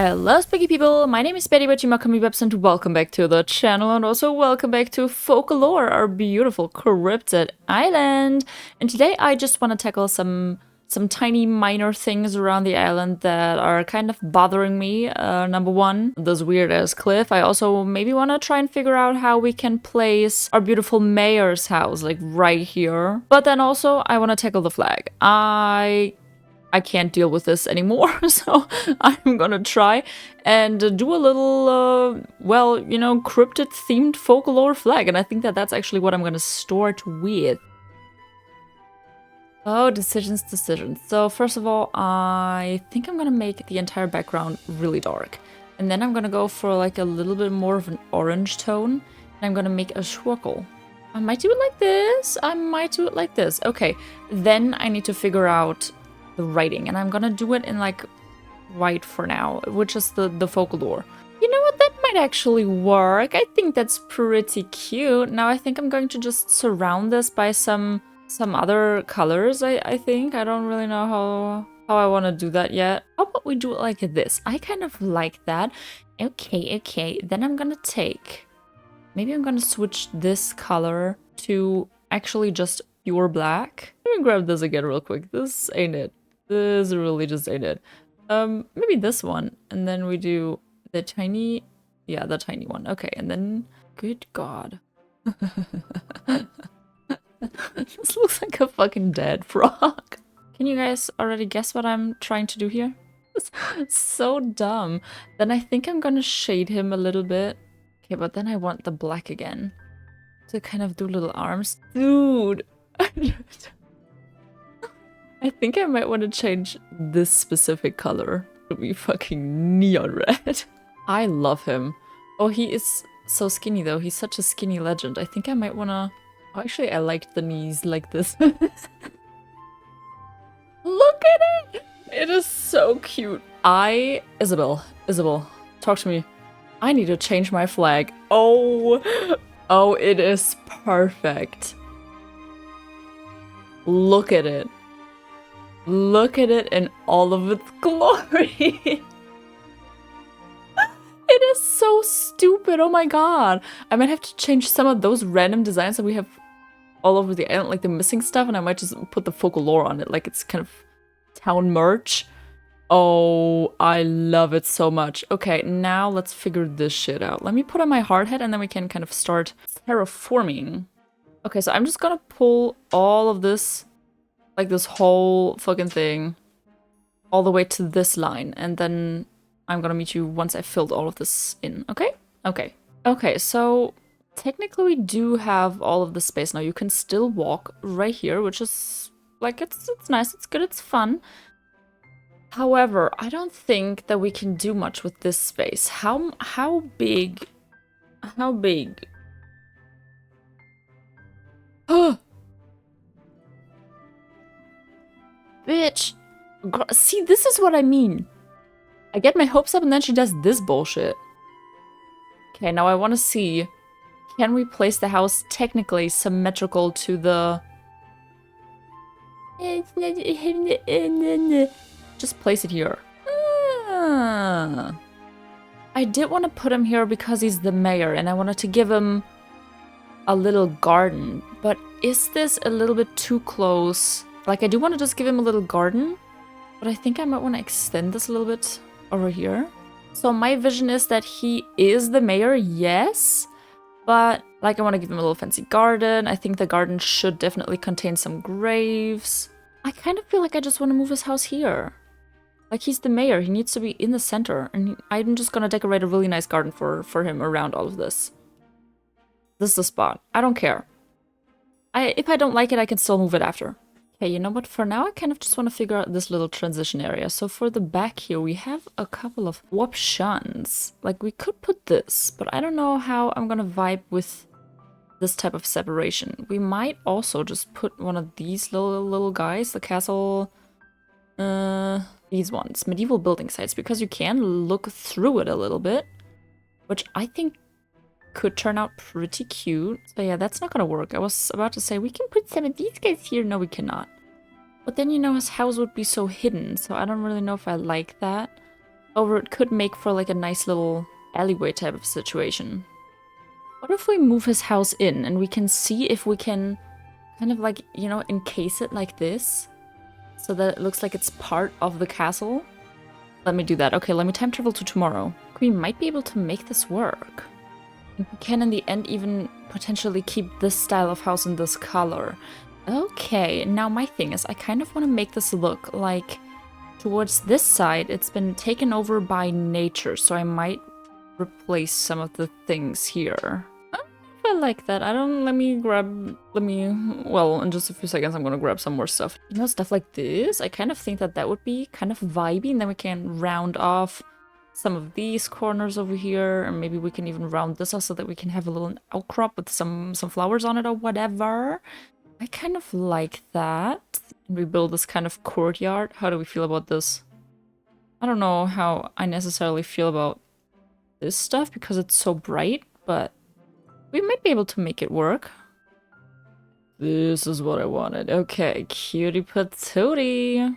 Hello spooky people, my name is Betty Webs and welcome back to the channel and also welcome back to Focalor, our beautiful cryptid island. And today I just want to tackle some tiny minor things around the island that are kind of bothering me. Number one, this weird ass cliff. I also maybe want to try and figure out how we can place our beautiful mayor's house like right here. But then also I want to tackle the flag. I can't deal with this anymore, so I'm gonna try and do a little, well, you know, cryptid-themed folklore flag, and I think that that's actually what I'm gonna start with. Oh, decisions. So first of all, I think I'm gonna make the entire background really dark, and then I'm gonna go for like a little bit more of an orange tone, and I'm gonna make a swirl. I might do it like this, I might do it like this. Okay, then I need to figure out the writing, and I'm gonna do it in like white for now, which is the Focalor. You know what, that might actually work. I think that's pretty cute. Now I think I'm going to just surround this by some other colors. I think I don't really know how I want to do that yet. How about we do it like this? I kind of like that. Okay, then I'm gonna take, maybe I'm gonna switch this color to actually just pure black. Let me grab this again real quick. This ain't it. This really just ain't it. Maybe this one, and then we do the tiny, yeah, the tiny one. Okay, and then, good God. This looks like a fucking dead frog. Can you guys already guess what I'm trying to do here? It's so dumb. Then I think I'm gonna shade him a little bit. Okay, but then I want the black again to kind of do little arms. Dude! I think I might want to change this specific color to be fucking neon red. I love him. Oh, he is so skinny though. He's such a skinny legend. I think I might want to... Oh, actually, I liked the knees like this. Look at it! It is so cute. Isabel, talk to me. I need to change my flag. Oh, it is perfect. Look at it. Look at it in all of its glory. It is so stupid. Oh my god. I might have to change some of those random designs that we have all over the island, like the missing stuff, and I might just put the Focalor on it, like it's kind of town merch. Oh, I love it so much. Okay, now let's figure this shit out. Let me put on my hard hat and then we can kind of start terraforming. Okay, so I'm just gonna pull all of this, like this whole fucking thing, all the way to this line, and then I'm gonna meet you once I filled all of this in, okay? Okay, so technically we do have all of the space now. You can still walk right here, which is, like, it's nice, it's good, it's fun. However, I don't think that we can do much with this space. How big? How big? Bitch. See, this is what I mean. I get my hopes up and then she does this bullshit. Okay, now I want to see, can we place the house technically symmetrical to the... Just place it here. I did want to put him here because he's the mayor and I wanted to give him a little garden. But is this a little bit too close? Like, I do want to just give him a little garden, but I think I might want to extend this a little bit over here. So my vision is that he is the mayor, yes, but like I want to give him a little fancy garden. I think the garden should definitely contain some graves. I kind of feel like I just want to move his house here. Like, he's the mayor, he needs to be in the center, and I'm just gonna decorate a really nice garden for him around all of this. This is the spot. I don't care. If I don't like it, I can still move it after. Okay, you know what? For now, I kind of just want to figure out this little transition area. So for the back here, we have a couple of options. Like, we could put this, but I don't know how I'm gonna vibe with this type of separation. We might also just put one of these little guys, the castle, these ones, medieval building sites, because you can look through it a little bit, which I think could turn out pretty cute. So yeah, that's not gonna work. I was about to say we can put some of these guys here. No, we cannot. But then, you know, his house would be so hidden, so I don't really know if I like that. Or it could make for like a nice little alleyway type of situation. What if we move his house in and we can see if we can kind of like, you know, encase it like this? So that it looks like it's part of the castle? Let me do that. Okay, let me time travel to tomorrow. We might be able to make this work. And we can in the end even potentially keep this style of house in this color. Okay, now my thing is I kind of want to make this look like towards this side it's been taken over by nature, so I might replace some of the things here. I like that. Well, in just a few seconds I'm gonna grab some more stuff. You know, stuff like this, I kind of think that that would be kind of vibey, and then we can round off some of these corners over here, and maybe we can even round this off so that we can have a little outcrop with some flowers on it or whatever. I kind of like that. And we build this kind of courtyard. How do we feel about this? I don't know how I necessarily feel about this stuff because it's so bright, but we might be able to make it work. This is what I wanted. Okay, cutie patootie.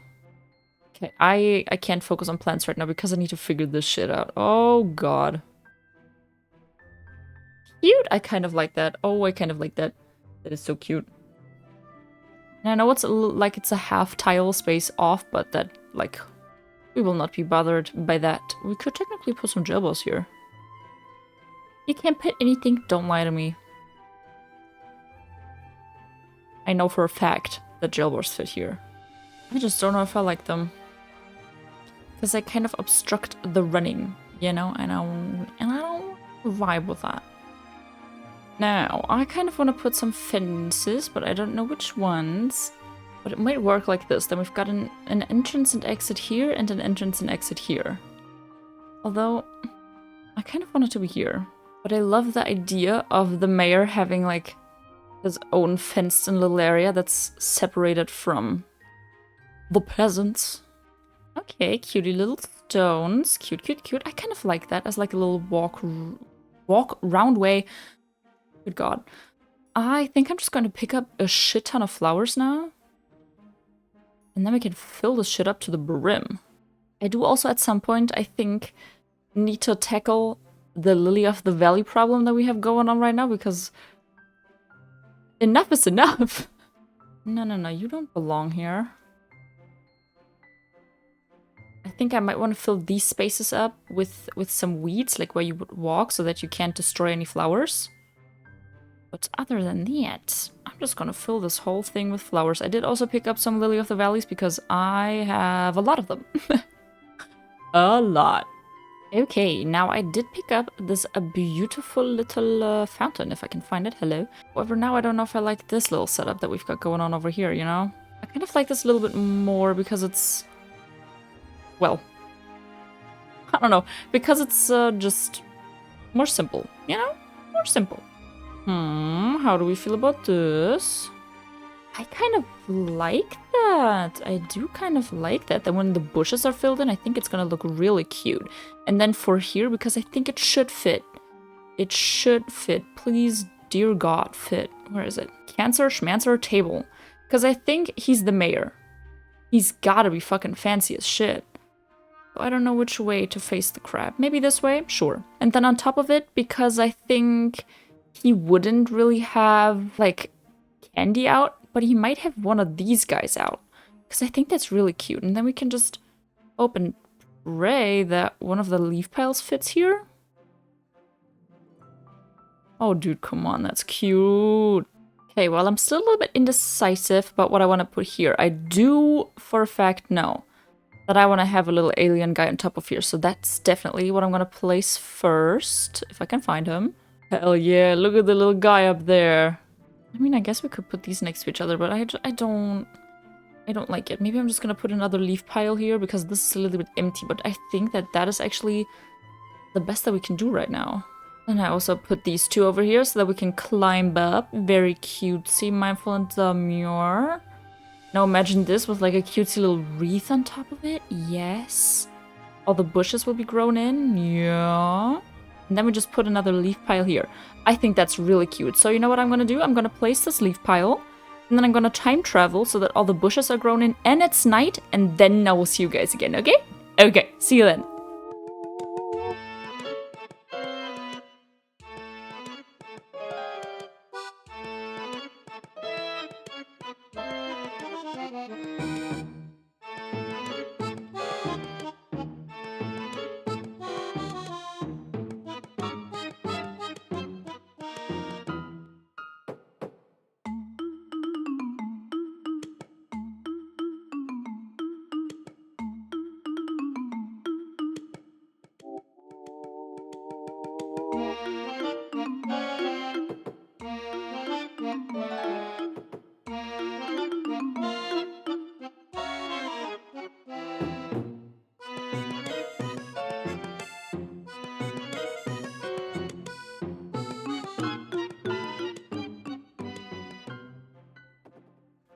Okay, I can't focus on plants right now because I need to figure this shit out. Oh god. Cute! I kind of like that. Oh, I kind of like that. That is so cute. And I know it's like it's a half tile space off, but that, like, we will not be bothered by that. We could technically put some jailballs here. You can't put anything, don't lie to me. I know for a fact that jailbars fit here. I just don't know if I like them. Because they kind of obstruct the running, you know? And I don't vibe with that. Now, I kind of want to put some fences, but I don't know which ones. But it might work like this. Then we've got an entrance and exit here and an entrance and exit here. Although, I kind of want it to be here. But I love the idea of the mayor having, like, his own fenced-in little area that's separated from the peasants. Okay, cutie little stones. Cute, cute, cute. I kind of like that as, like, a little walk round way. Good god. I think I'm just going to pick up a shit ton of flowers now. And then we can fill this shit up to the brim. I do also, at some point, I think, need to tackle the Lily of the Valley problem that we have going on right now, because enough is enough. No, you don't belong here. I think I might want to fill these spaces up with some weeds, like where you would walk, so that you can't destroy any flowers. But other than that, I'm just gonna fill this whole thing with flowers. I did also pick up some Lily of the Valleys because I have a lot of them. A lot. Okay, now I did pick up this beautiful little fountain, if I can find it. Hello. However, now I don't know if I like this little setup that we've got going on over here, you know? I kind of like this a little bit more because it's... well... I don't know. Because it's just more simple, you know? More simple. How do we feel about this? I kind of like that. I do kind of like that. Then when the bushes are filled in, I think it's gonna look really cute. And then for here, because I think it should fit. It should fit. Please, dear God, fit. Where is it? Cancer, schmancer, table. Because I think he's the mayor. He's gotta be fucking fancy as shit. So I don't know which way to face the crab. Maybe this way? Sure. And then on top of it, because I think he wouldn't really have, like, candy out, but he might have one of these guys out. Because I think that's really cute. And then we can just hope and pray that one of the leaf piles fits here. Oh, dude, come on. That's cute. Okay, well, I'm still a little bit indecisive about what I want to put here. I do, for a fact, know that I want to have a little alien guy on top of here. So that's definitely what I'm going to place first, if I can find him. Hell yeah, look at the little guy up there. I mean, I guess we could put these next to each other, but I don't like it. Maybe I'm just gonna put another leaf pile here because this is a little bit empty, but I think that that is actually the best that we can do right now. And I also put these two over here so that we can climb up. Very cutesy, mindful and demure. Now imagine this with like a cutesy little wreath on top of it. Yes. All the bushes will be grown in. Yeah. And then we just put another leaf pile here. I think that's really cute. So you know what I'm gonna do? I'm gonna place this leaf pile, and then I'm gonna time travel so that all the bushes are grown in and it's night, and then I will see you guys again, okay? Okay, see you then.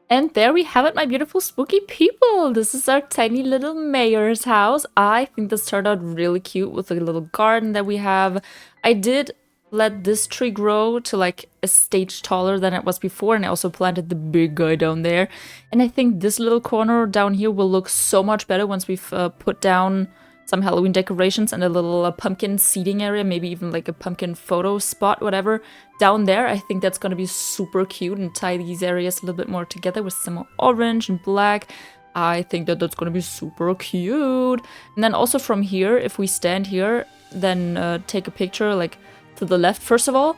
And there we have it, my beautiful spooky people. This is our tiny little mayor's house. I think this turned out really cute with the little garden that we have. I did let this tree grow to like a stage taller than it was before, and I also planted the big guy down there. And I think this little corner down here will look so much better once we've put down some Halloween decorations and a little pumpkin seating area, maybe even like a pumpkin photo spot, whatever. Down there, I think that's gonna be super cute and tie these areas a little bit more together with some more orange and black. I think that that's gonna be super cute. And then also from here, if we stand here, then take a picture like to the left, first of all.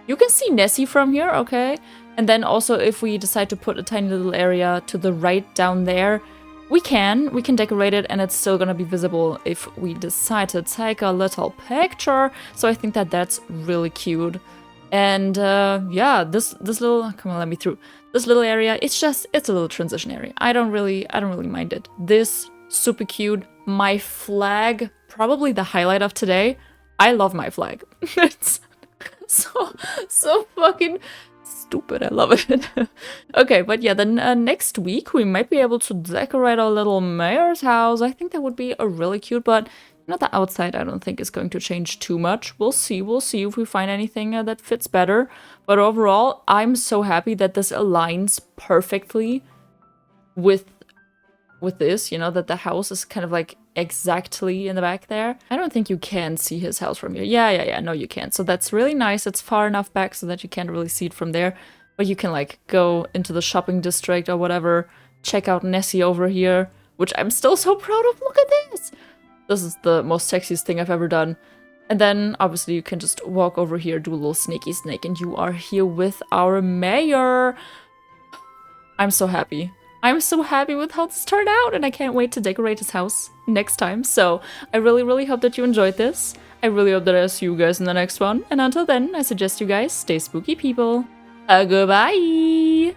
You can see Nessie from here, okay? And then also if we decide to put a tiny little area to the right down there, we can decorate it and it's still gonna be visible if we decide to take a little picture. So I think that that's really cute. And yeah, this little, come on, let me through. This little area, it's a little transition area. I don't really mind it. This, super cute. My flag, probably the highlight of today. I love my flag. It's so fucking stupid. I love it. Okay, but yeah, then next week we might be able to decorate our little mayor's house. I think that would be a really cute, but not the outside I don't think is going to change too much. We'll see if we find anything that fits better. But overall, I'm so happy that this aligns perfectly with this, you know, that the house is kind of like exactly in the back there. I don't think you can see his house from here. Yeah, no you can't. So that's really nice. It's far enough back so that you can't really see it from there. But you can like go into the shopping district or whatever, check out Nessie over here, which I'm still so proud of. Look at this! This is the most sexiest thing I've ever done. And then obviously you can just walk over here, do a little snaky snake, and you are here with our mayor. I'm so happy. I'm so happy with how this turned out, and I can't wait to decorate his house next time. So I really hope that you enjoyed this. I really hope that I'll see you guys in the next one. And until then, I suggest you guys stay spooky, people. Goodbye!